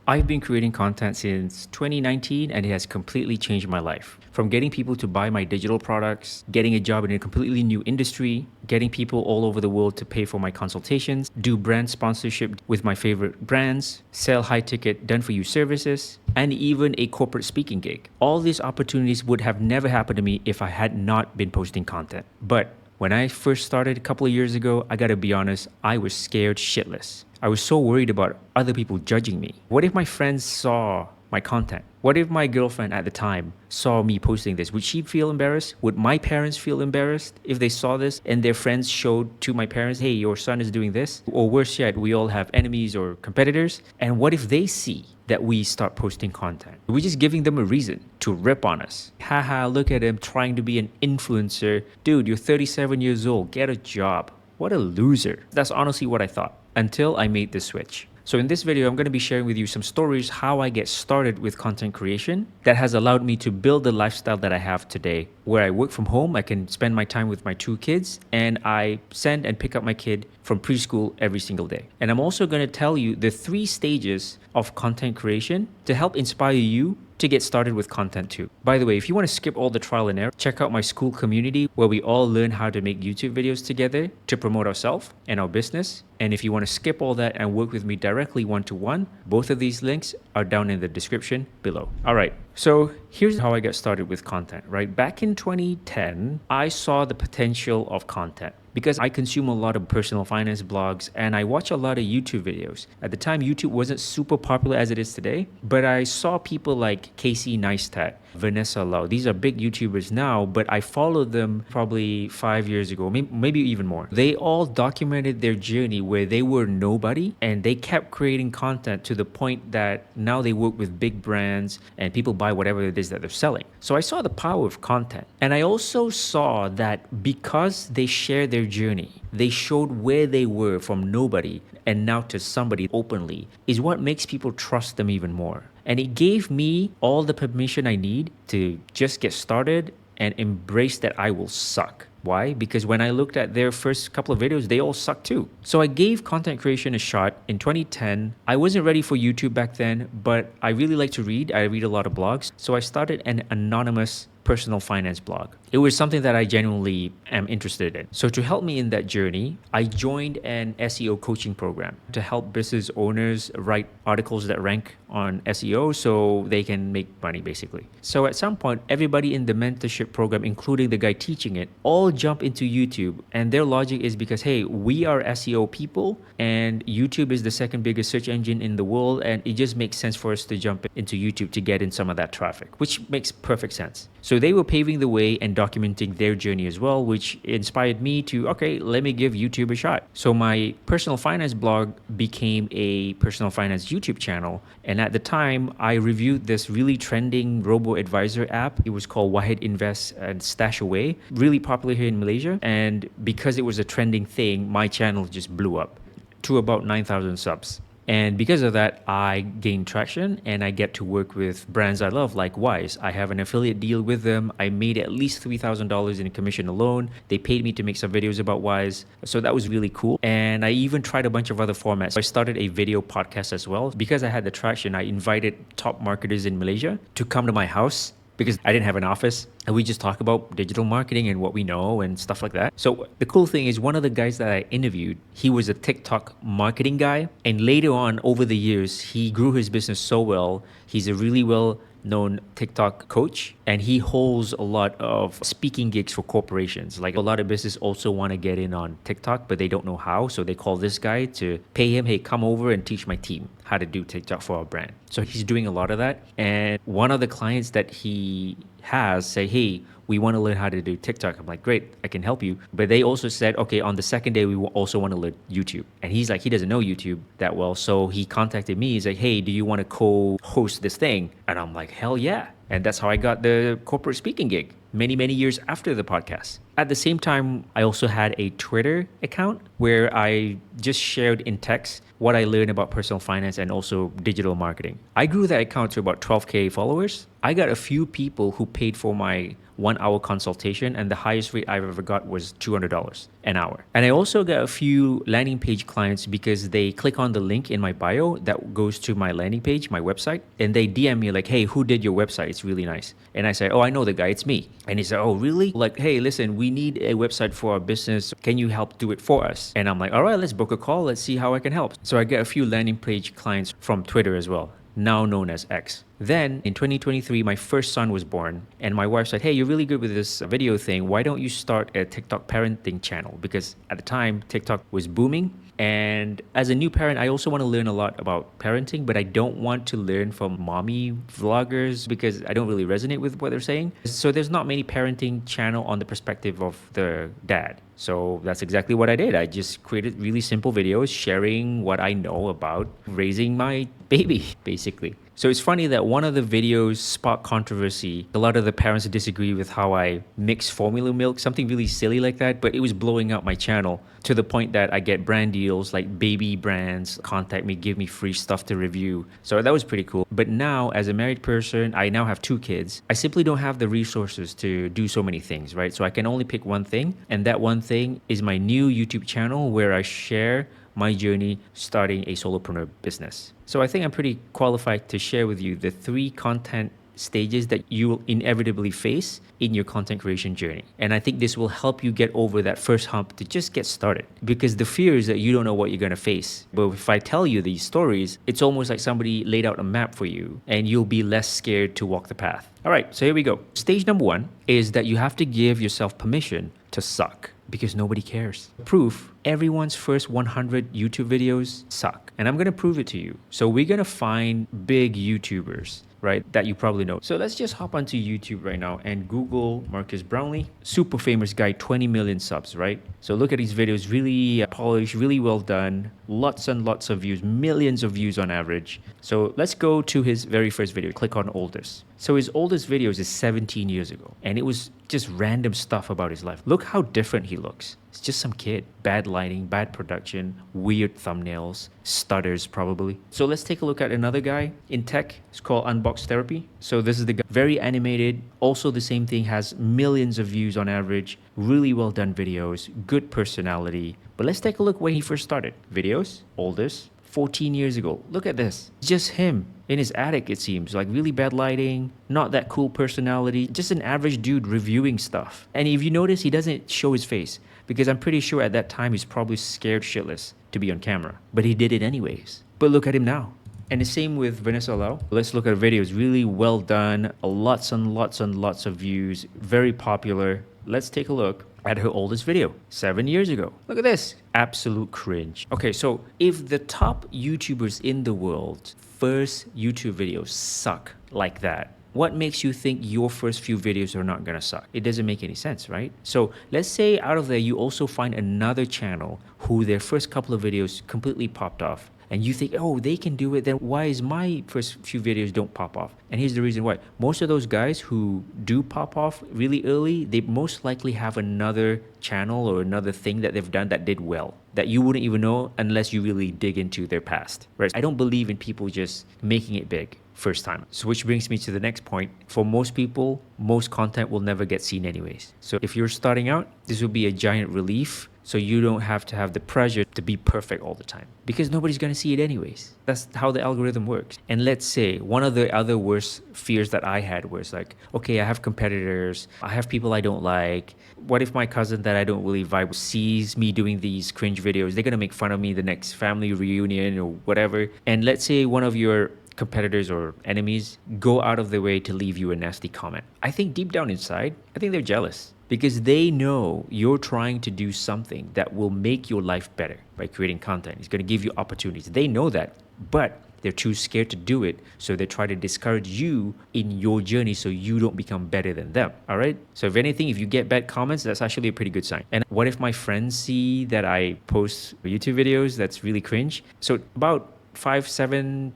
I've been creating content since 2019 and it has completely changed my life. From getting people to buy my digital products, getting a job in a completely new industry, getting people all over the world to pay for my consultations, do brand sponsorship with my favorite brands, sell high ticket done for you services, and even a corporate speaking gig. All these opportunities would have never happened to me if I had not been posting content. But when I first started a couple of years ago, I gotta be honest, I was scared shitless. I was so worried about other people judging me. What if my friends saw my content? What if my girlfriend at the time saw me posting this? Would she feel embarrassed? Would my parents feel embarrassed if they saw this and their friends showed to my parents, hey, your son is doing this? Or worse yet, we all have enemies or competitors. And what if they see that we start posting content? We're just giving them a reason to rip on us. Haha, look at him trying to be an influencer. Dude, you're 37 years old. Get a job. What a loser. That's honestly what I thought until I made the switch. So in this video, I'm going to be sharing with you some stories how I get started with content creation that has allowed me to build the lifestyle that I have today, where I work from home, I can spend my time with my 2 kids, and I send and pick up my kid from preschool every single day. And I'm also going to tell you the 3 stages of content creation to help inspire you to get started with content too. By the way, if you want to skip all the trial and error, check out my school community where we all learn how to make YouTube videos together to promote ourselves and our business. And if you want to skip all that and work with me directly one-to-one, both of these links are down in the description below. All right, so here's how I got started with content, right? Back in 2010, I saw the potential of content because I consume a lot of personal finance blogs and I watch a lot of YouTube videos. At the time, YouTube wasn't super popular as it is today, but I saw people like Casey Neistat, Vanessa Lau. These are big YouTubers now, but I followed them probably 5 years ago, maybe even more. They all documented their journey where they were nobody and they kept creating content to the point that now they work with big brands and people buy whatever it is that they're selling. So I saw the power of content. And I also saw that because they shared their journey, they showed where they were from nobody and now to somebody openly, is what makes people trust them even more. And it gave me all the permission I need to just get started and embrace that I will suck. Why? Because when I looked at their first couple of videos, they all sucked too. So I gave content creation a shot in 2010. I wasn't ready for YouTube back then, but I really like to read. I read a lot of blogs. So I started an anonymous personal finance blog. It was something that I genuinely am interested in. So to help me in that journey, I joined an SEO coaching program to help business owners write articles that rank on SEO so they can make money basically. So at some point, everybody in the mentorship program, including the guy teaching it, all jump into YouTube. And their logic is because, hey, we are SEO people and YouTube is the second biggest search engine in the world. And it just makes sense for us to jump into YouTube to get in some of that traffic, which makes perfect sense. So they were paving the way and documenting their journey as well, which inspired me to, okay, let me give YouTube a shot. So my personal finance blog became a personal finance YouTube channel. And at the time, I reviewed this really trending robo-advisor app. It was called Wahid Invest and Stash Away, really popular here in Malaysia. And because it was a trending thing, my channel just blew up to about 9,000 subs. And because of that, I gained traction and I get to work with brands I love like Wise. I have an affiliate deal with them. I made at least $3,000 in commission alone. They paid me to make some videos about Wise. So that was really cool. And I even tried a bunch of other formats. I started a video podcast as well. Because I had the traction, I invited top marketers in Malaysia to come to my house because I didn't have an office. And we just talk about digital marketing and what we know and stuff like that. So the cool thing is one of the guys that I interviewed, he was a TikTok marketing guy. And later on, over the years, he grew his business so well. He's a really well-known TikTok coach. And he holds a lot of speaking gigs for corporations. Like a lot of businesses also want to get in on TikTok, but they don't know how. So they call this guy to pay him, hey, come over and teach my team how to do TikTok for our brand. So he's doing a lot of that. And one of the clients that he has say, hey, we want to learn how to do TikTok. I'm like, great, I can help you. But they also said, okay, on the second day, we also want to learn YouTube. And he's like, he doesn't know YouTube that well. So he contacted me. He's like, hey, do you want to co-host this thing? And I'm like, hell yeah. And that's how I got the corporate speaking gig many years after the podcast. At the same time, I also had a Twitter account where I just shared in text what I learned about personal finance and also digital marketing. I grew that account to about 12K followers. I got a few people who paid for my 1 hour consultation, and the highest rate I've ever got was $200 an hour. And I also got a few landing page clients because they click on the link in my bio that goes to my landing page, my website, and they DM me like, hey, who did your website? It's really nice. And I say, oh, I know the guy, it's me. And he said, oh, really? Like, hey, listen, we need a website for our business. Can you help do it for us? And I'm like, all right, let's book a call. Let's see how I can help. So I get a few landing page clients from Twitter as well, now known as X. Then in 2023, my first son was born, and my wife said, hey, you're really good with this video thing. Why don't you start a TikTok parenting channel? Because at the time, TikTok was booming. And as a new parent, I also want to learn a lot about parenting, but I don't want to learn from mommy vloggers because I don't really resonate with what they're saying. So there's not many parenting channel on the perspective of the dad. So that's exactly what I did. I just created really simple videos sharing what I know about raising my baby, basically. So it's funny that one of the videos sparked controversy. A lot of the parents disagree with how I mix formula milk, something really silly like that, but it was blowing up my channel to the point that I get brand deals like baby brands contact me, give me free stuff to review. So that was pretty cool. But now as a married person, I now have 2 kids. I simply don't have the resources to do so many things, right? So I can only pick one thing, and that one thing is my new YouTube channel where I share my journey starting a solopreneur business. So I think I'm pretty qualified to share with you the 3 content stages that you will inevitably face in your content creation journey. And I think this will help you get over that first hump to just get started, because the fear is that you don't know what you're going to face. But if I tell you these stories, it's almost like somebody laid out a map for you and you'll be less scared to walk the path. All right, so here we go. Stage number 1 is that you have to give yourself permission to suck, because nobody cares. Proof, everyone's first 100 YouTube videos suck. And I'm gonna prove it to you. So we're gonna find big YouTubers, right, that you probably know. So let's just hop onto YouTube right now and Google Marques Brownlee. Super famous guy, 20 million subs, right? So look at these videos, really polished, really well done, lots and lots of views, millions of views on average. So let's go to his very first video, click on oldest. So his oldest videos is 17 years ago, and it was just random stuff about his life. Look how different he looks. It's just some kid. Bad lighting, bad production, weird thumbnails, stutters probably. So let's take a look at another guy in tech. It's called Unbox Therapy. So this is the guy, very animated. Also the same thing, has millions of views on average, really well done videos, good personality. But let's take a look where he first started. Videos, oldest, 14 years ago. Look at this. Just him in his attic, it seems. Like really bad lighting, not that cool personality, just an average dude reviewing stuff. And if you notice, he doesn't show his face, because I'm pretty sure at that time he's probably scared shitless to be on camera. But he did it anyways. But look at him now. And the same with Vanessa Lau. Let's look at videos. Really well done. Lots and lots and lots of views. Very popular. Let's take a look at her oldest video, 7 years ago. Look at this. Absolute cringe. Okay, so if the top YouTubers in the world first YouTube videos suck like that, what makes you think your first few videos are not gonna suck? It doesn't make any sense, right? So let's say out of there, you also find another channel who their first couple of videos completely popped off. And you think, oh, they can do it, then why is my first few videos don't pop off? And here's the reason why. Most of those guys who do pop off really early, they most likely have another channel or another thing that they've done that did well, that you wouldn't even know unless you really dig into their past, right? I don't believe in people just making it big first time. So which brings me to the next point. For most people, most content will never get seen anyways. So if you're starting out, this will be a giant relief. So you don't have to have the pressure to be perfect all the time, because nobody's going to see it anyways. That's how the algorithm works. And let's say one of the other worst fears that I had was like, okay, I have competitors, I have people I don't like. What if my cousin that I don't really vibe sees me doing these cringe videos? They're going to make fun of me the next family reunion or whatever. And let's say one of your competitors or enemies go out of their way to leave you a nasty comment. I think deep down inside, I think they're jealous, because they know you're trying to do something that will make your life better by creating content. It's going to give you opportunities. They know that, but they're too scared to do it. So they try to discourage you in your journey so you don't become better than them. All right. So if anything, if you get bad comments, that's actually a pretty good sign. And what if my friends see that I post YouTube videos that's really cringe? So about 5, 7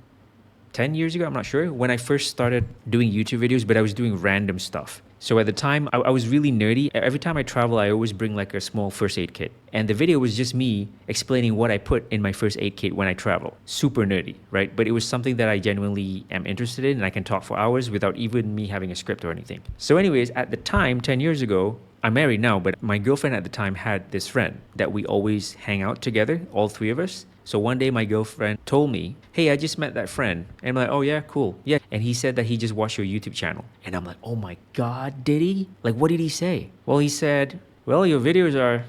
10 years ago, I'm not sure, when I first started doing YouTube videos, but I was doing random stuff. So at the time, I was really nerdy. Every time I travel, I always bring like a small first aid kit. And the video was just me explaining what I put in my first aid kit when I travel. Super nerdy, right? But it was something that I genuinely am interested in, and I can talk for hours without even me having a script or anything. So anyways, at the time, 10 years ago, I'm married now, but my girlfriend at the time had this friend that we always hang out together, all three of us. So one day my girlfriend told me, hey, I just met that friend. And I'm like, oh yeah, cool. Yeah. And he said that he just watched your YouTube channel. And I'm like, oh my God, did he? Like, what did he say? Well, he said, well, your videos are,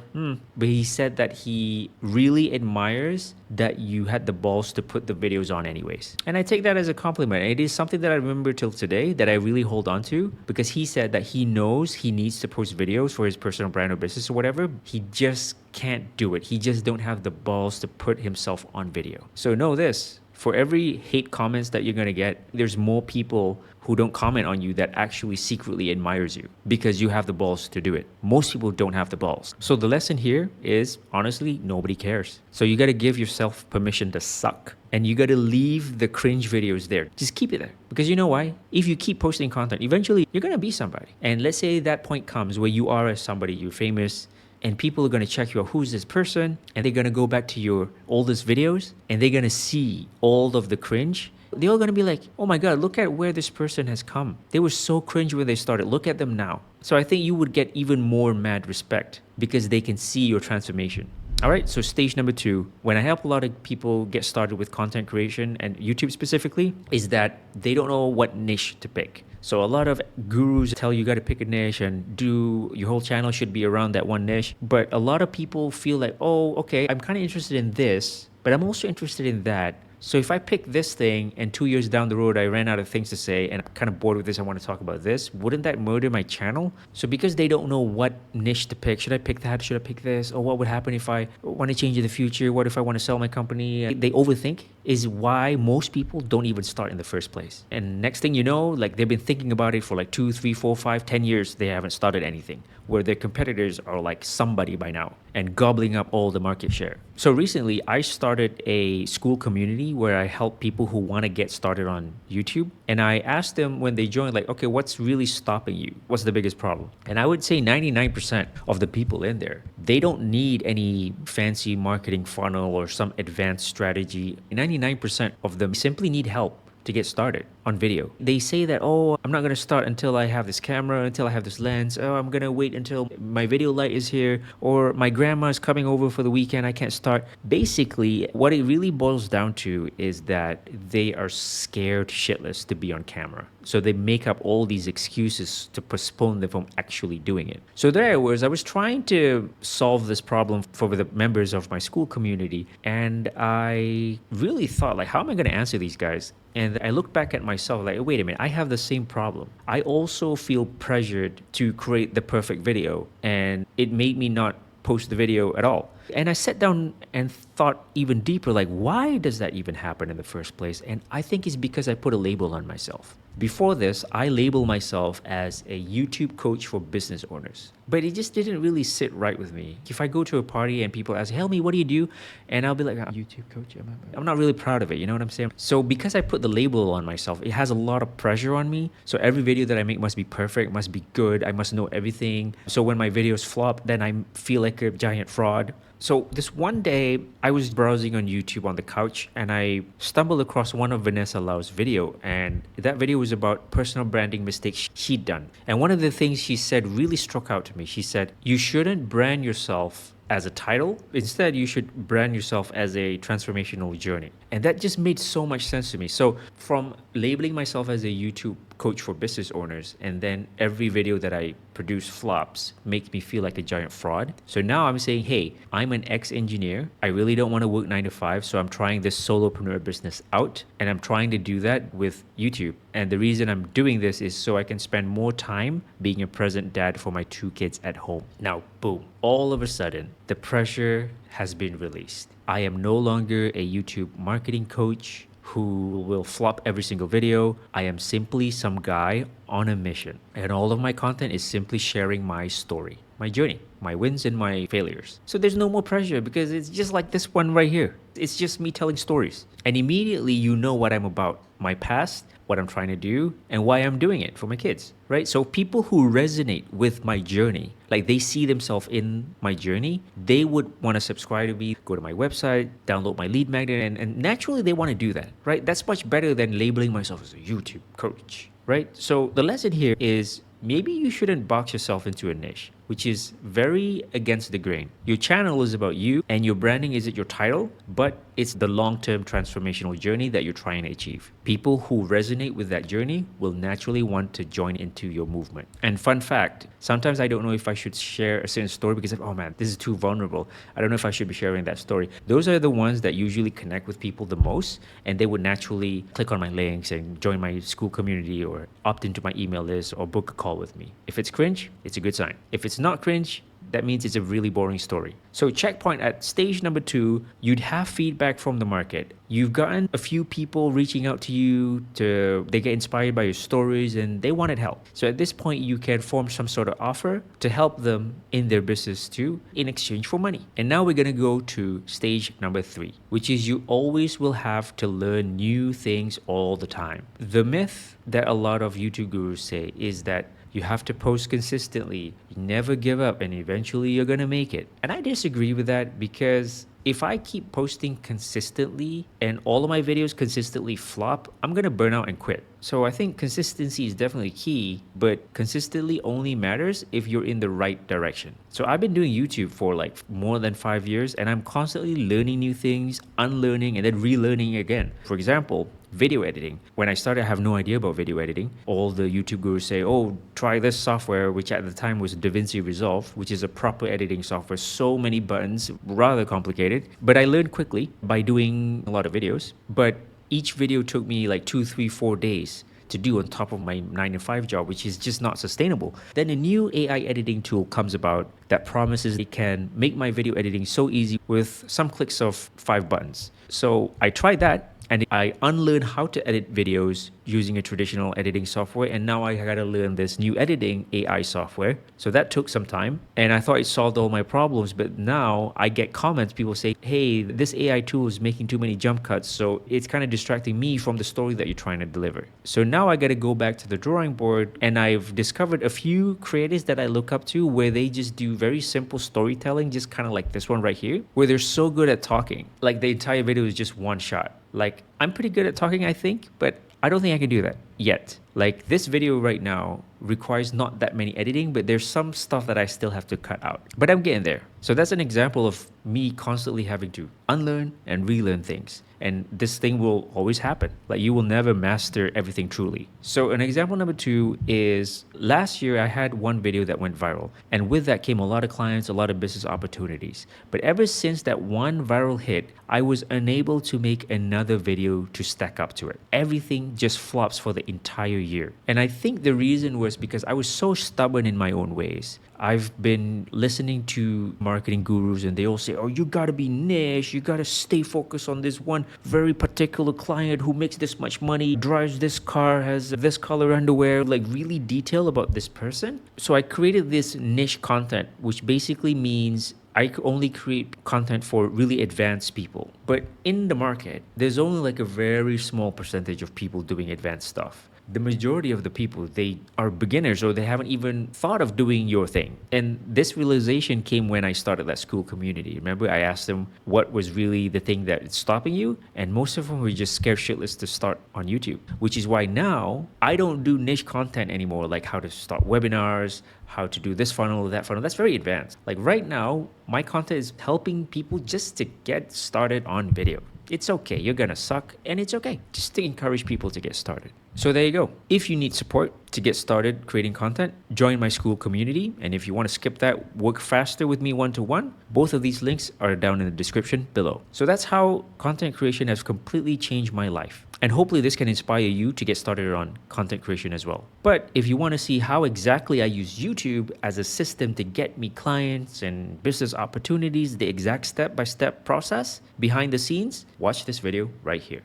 But he said that he really admires that you had the balls to put the videos on anyways. And I take that as a compliment. It is something that I remember till today that I really hold on to, because he said that he knows he needs to post videos for his personal brand or business or whatever. He just can't do it. He just don't have the balls to put himself on video. So know this, for every hate comments that you're going to get, there's more people who don't comment on you that actually secretly admires you because you have the balls to do it. Most people don't have the balls. So the lesson here is, honestly, nobody cares. So you got to give yourself permission to suck, and you got to leave the cringe videos there. Just keep it there, because you know why? If you keep posting content, eventually you're going to be somebody. And let's say that point comes where you are somebody, you're famous, and people are going to check you out, who's this person? And they're going to go back to your oldest videos, and they're going to see all of the cringe. They're all going to be like, oh my God, look at where this person has come. They were so cringe when they started. Look at them now. So I think you would get even more mad respect because they can see your transformation. All right, so stage number 2, when I help a lot of people get started with content creation and YouTube specifically, is that they don't know what niche to pick. So a lot of gurus tell you got to pick a niche and do your whole channel should be around that one niche. But a lot of people feel like, oh, okay, I'm kind of interested in this, but I'm also interested in that. So if I pick this thing and 2 years down the road, I ran out of things to say and I'm kind of bored with this, I want to talk about this, wouldn't that murder my channel? So because they don't know what niche to pick, should I pick that? Should I pick this? Or what would happen if I want to change in the future? What if I want to sell my company? They overthink, is why most people don't even start in the first place. And next thing you know, like they've been thinking about it for like 2, 3, 4, 5, 10 years, they haven't started anything, where their competitors are like somebody by now and gobbling up all the market share. So recently I started a school community where I help people who want to get started on YouTube. And I asked them when they joined, like, okay, what's really stopping you? What's the biggest problem? And I would say 99% of the people in there, they don't need any fancy marketing funnel or some advanced strategy. 99% of them simply need help to get started on video. They say that, oh, I'm not going to start until I have this camera, until I have this lens. Oh, I'm going to wait until my video light is here, or my grandma is coming over for the weekend, I can't start. Basically, what it really boils down to is that they are scared shitless to be on camera. So they make up all these excuses to postpone them from actually doing it. So there I was trying to solve this problem for the members of my school community. And I really thought, like, how am I going to answer these guys? And I looked back at myself like, wait a minute, I have the same problem. I also feel pressured to create the perfect video, and it made me not post the video at all. And I sat down and thought even deeper, like, why does that even happen in the first place? And I think it's because I put a label on myself. Before this, I label myself as a YouTube coach for business owners, but it just didn't really sit right with me. If I go to a party and people ask, Helmi, what do you do? And I'll be like, YouTube coach. I'm not really proud of it. You know what I'm saying? So because I put the label on myself, it has a lot of pressure on me. So every video that I make must be perfect, must be good. I must know everything. So when my videos flop, then I feel like a giant fraud. So this one day, I was browsing on YouTube on the couch and I stumbled across one of Vanessa Lau's video, and that video was about personal branding mistakes she'd done. And one of the things she said really struck out to me. She said, you shouldn't brand yourself as a title. Instead, you should brand yourself as a transformational journey. And that just made so much sense to me. So from labeling myself as a YouTube coach for business owners, and then every video that I produce flops, makes me feel like a giant fraud. So now I'm saying, hey, I'm an ex-engineer. I really don't want to work 9 to 5. So I'm trying this solopreneur business out, and I'm trying to do that with YouTube. And the reason I'm doing this is so I can spend more time being a present dad for my 2 kids at home. Now, boom, all of a sudden, the pressure has been released. I am no longer a YouTube marketing coach who will flop every single video. I am simply some guy on a mission. And all of my content is simply sharing my story, my journey, my wins and my failures. So there's no more pressure because it's just like this one right here. It's just me telling stories. And immediately you know what I'm about. my past, what I'm trying to do, and why I'm doing it for my kids, right? So people who resonate with my journey, like they see themselves in my journey, they would want to subscribe to me, go to my website, download my lead magnet, and naturally they want to do that, right? That's much better than labeling myself as a YouTube coach, right? So the lesson here is maybe you shouldn't box yourself into a niche, which is very against the grain. Your channel is about you and your branding isn't your title, but it's the long-term transformational journey that you're trying to achieve. People who resonate with that journey will naturally want to join into your movement. And fun fact, sometimes I don't know if I should share a certain story because oh man, this is too vulnerable. I don't know if I should be sharing that story. Those are the ones that usually connect with people the most, and they would naturally click on my links and join my school community or opt into my email list or book a call with me. If it's cringe, it's a good sign. If it's not cringe, that means it's a really boring story. So checkpoint at stage number 2, you'd have feedback from the market. You've gotten a few people reaching out to you, they get inspired by your stories and they wanted help. So at this point, you can form some sort of offer to help them in their business too, in exchange for money. And now we're gonna go to stage number 3, which is you always will have to learn new things all the time. The myth that a lot of YouTube gurus say is that you have to post consistently, you never give up, and eventually you're gonna make it. And I disagree with that because if I keep posting consistently and all of my videos consistently flop, I'm gonna burn out and quit. So I think consistency is definitely key, but consistently only matters if you're in the right direction. So I've been doing YouTube for like more than 5 years and I'm constantly learning new things, unlearning, and then relearning again. For example, video editing. When I started, I have no idea about video editing. All the YouTube gurus say, oh, try this software, which at the time was DaVinci Resolve, which is a proper editing software. So many buttons, rather complicated. But I learned quickly by doing a lot of videos. But each video took me like 2, 3, 4 days to do on top of my 9-to-5 job, which is just not sustainable. Then a new AI editing tool comes about that promises it can make my video editing so easy with some clicks of 5 buttons. So I tried that. And I unlearned how to edit videos using a traditional editing software. And now I gotta learn this new editing AI software. So that took some time. And I thought it solved all my problems. But now I get comments, people say, hey, this AI tool is making too many jump cuts. So it's kind of distracting me from the story that you're trying to deliver. So now I gotta go back to the drawing board. And I've discovered a few creators that I look up to where they just do very simple storytelling, just kind of like this one right here, where they're so good at talking. Like the entire video is just one shot. Like, I'm pretty good at talking, I think, but I don't think I can do that yet. Like this video right now requires not that many editing, but there's some stuff that I still have to cut out. But I'm getting there. So that's an example of me constantly having to unlearn and relearn things. And this thing will always happen. Like you will never master everything truly. So an example number 2 is last year I had one video that went viral. And with that came a lot of clients, a lot of business opportunities. But ever since that one viral hit, I was unable to make another video to stack up to it. Everything just flops for the entire year. And I think the reason was because I was so stubborn in my own ways. I've been listening to marketing gurus and they all say, oh, you gotta be niche, you gotta stay focused on this one very particular client who makes this much money, drives this car, has this color underwear, like really detail about this person. So I created this niche content, which basically means I only create content for really advanced people. But in the market, there's only like a very small percentage of people doing advanced stuff. The majority of the people, they are beginners or they haven't even thought of doing your thing. And this realization came when I started that school community. Remember, I asked them what was really the thing that is stopping you? And most of them were just scared shitless to start on YouTube, which is why now I don't do niche content anymore, like how to start webinars, how to do this funnel, that funnel. That's very advanced. Like right now, my content is helping people just to get started on video. It's okay, you're gonna suck, and it's okay. Just to encourage people to get started. So there you go. If you need support to get started creating content, join my school community. And if you want to skip that, work faster with me one-to-one, both of these links are down in the description below. So that's how content creation has completely changed my life. And hopefully this can inspire you to get started on content creation as well. But if you want to see how exactly I use YouTube as a system to get me clients and business opportunities, the exact step-by-step process behind the scenes, watch this video right here.